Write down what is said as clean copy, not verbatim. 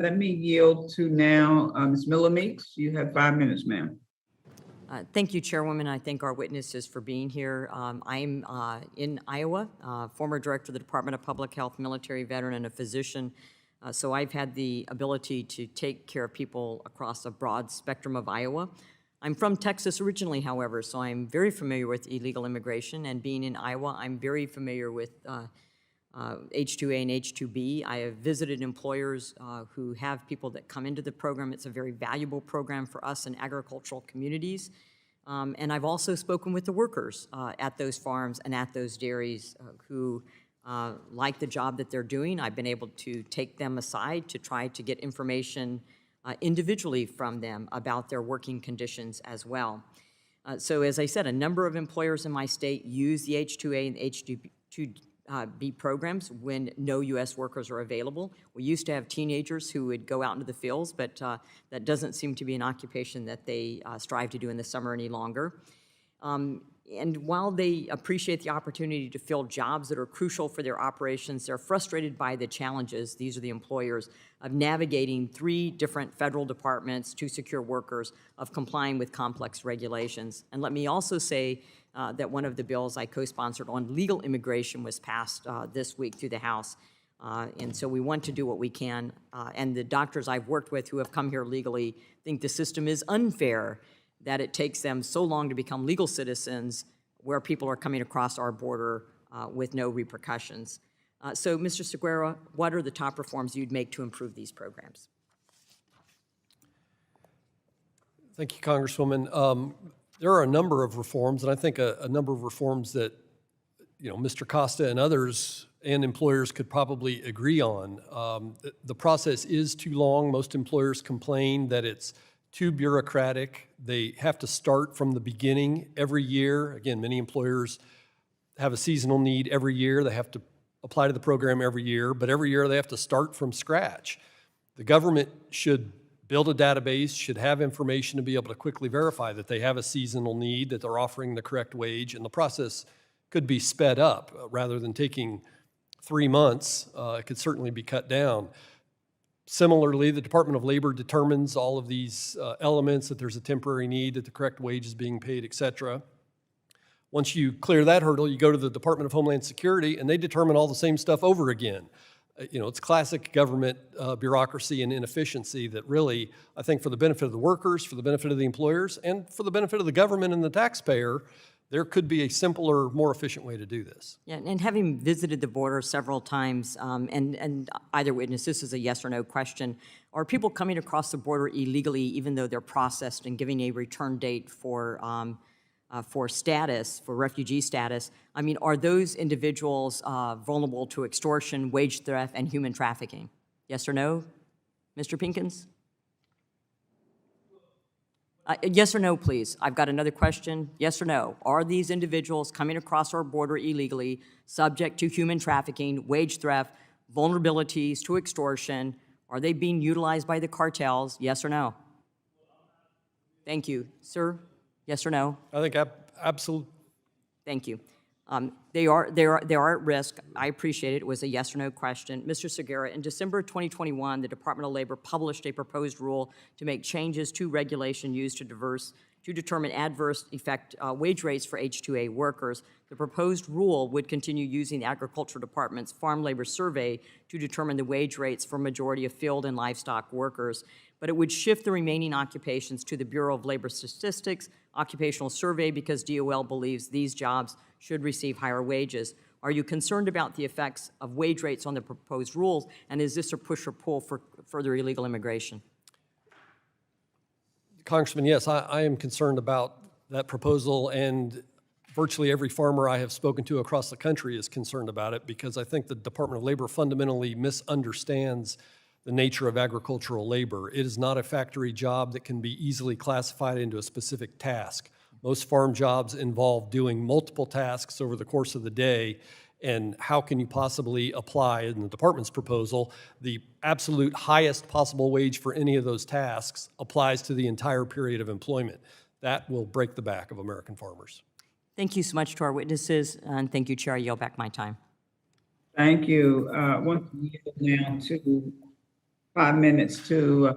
Let me yield to now Ms. Miller-Meeks. You have 5 minutes, ma'am. Thank you, Chairwoman. I thank our witnesses for being here. I'm in Iowa, former director of the Department of Public Health, military veteran, and a physician. So I've had the ability to take care of people across a broad spectrum of Iowa. I'm from Texas originally, however, so I'm very familiar with illegal immigration, and being in Iowa, I'm very familiar with H-2A and H-2B. I have visited employers who have people that come into the program. It's a very valuable program for us in agricultural communities. And I've also spoken with the workers at those farms and at those dairies who like the job that they're doing. I've been able to take them aside to try to get information individually from them about their working conditions as well. So as I said, a number of employers in my state use the H-2A and H-2B programs when no U.S. workers are available. We used to have teenagers who would go out into the fields, but that doesn't seem to be an occupation that they strive to do in the summer any longer. And while they appreciate the opportunity to fill jobs that are crucial for their operations, they're frustrated by the challenges, these are the employers, of navigating 3 different federal departments to secure workers, of complying with complex regulations. And let me also say that one of the bills I co-sponsored on legal immigration was passed this week through the House. And so we want to do what we can. And the doctors I've worked with who have come here legally think the system is unfair, that it takes them so long to become legal citizens where people are coming across our border with no repercussions. So, Mr. Seguera, what are the top reforms you'd make to improve these programs? Thank you, Congresswoman. There are a number of reforms, and I think a number of reforms that, Mr. Costa and others and employers could probably agree on. The process is too long. Most employers complain that it's too bureaucratic. They have to start from the beginning every year. Again, many employers have a seasonal need every year. They have to apply to the program every year, but every year they have to start from scratch. The government should build a database, should have information to be able to quickly verify that they have a seasonal need, that they're offering the correct wage, and the process could be sped up rather than taking 3 months. It could certainly be cut down. Similarly, the Department of Labor determines all of these elements, that there's a temporary need, that the correct wage is being paid, et cetera. Once you clear that hurdle, you go to the Department of Homeland Security, and they determine all the same stuff over again. It's classic government bureaucracy and inefficiency that really, I think for the benefit of the workers, for the benefit of the employers, and for the benefit of the government and the taxpayer, there could be a simpler, more efficient way to do this. Yeah, and having visited the border several times, and either witness, this is a yes or no question, are people coming across the border illegally even though they're processed and giving a return date for status, for refugee status? I mean, are those individuals vulnerable to extortion, wage theft, and human trafficking? Yes or no, Mr. Pinkins? Yes or no, please. I've got another question. Yes or no? Are these individuals coming across our border illegally subject to human trafficking, wage theft, vulnerabilities to extortion? Are they being utilized by the cartels? Yes or no? Thank you. Sir, yes or no? I think absolutely. Thank you. They are at risk. I appreciate it. It was a yes or no question. Mr. Seguera, in December 2021, the Department of Labor published a proposed rule to make changes to regulation used to determine adverse effect wage rates for H-2A workers. The proposed rule would continue using the Agriculture Department's Farm Labor Survey to determine the wage rates for a majority of field and livestock workers, but it would shift the remaining occupations to the Bureau of Labor Statistics Occupational Survey because DOL believes these jobs should receive higher wages. Are you concerned about the effects of wage rates on the proposed rules, and is this a push or pull for further illegal immigration? Congressman, yes, I am concerned about that proposal, and virtually every farmer I have spoken to across the country is concerned about it because I think the Department of Labor fundamentally misunderstands the nature of agricultural labor. It is not a factory job that can be easily classified into a specific task. Most farm jobs involve doing multiple tasks over the course of the day, and how can you possibly apply, in the department's proposal, the absolute highest possible wage for any of those tasks applies to the entire period of employment? That will break the back of American farmers. Thank you so much to our witnesses, and thank you, Chair. I yield back my time. Thank you. Once again, now to 5 minutes to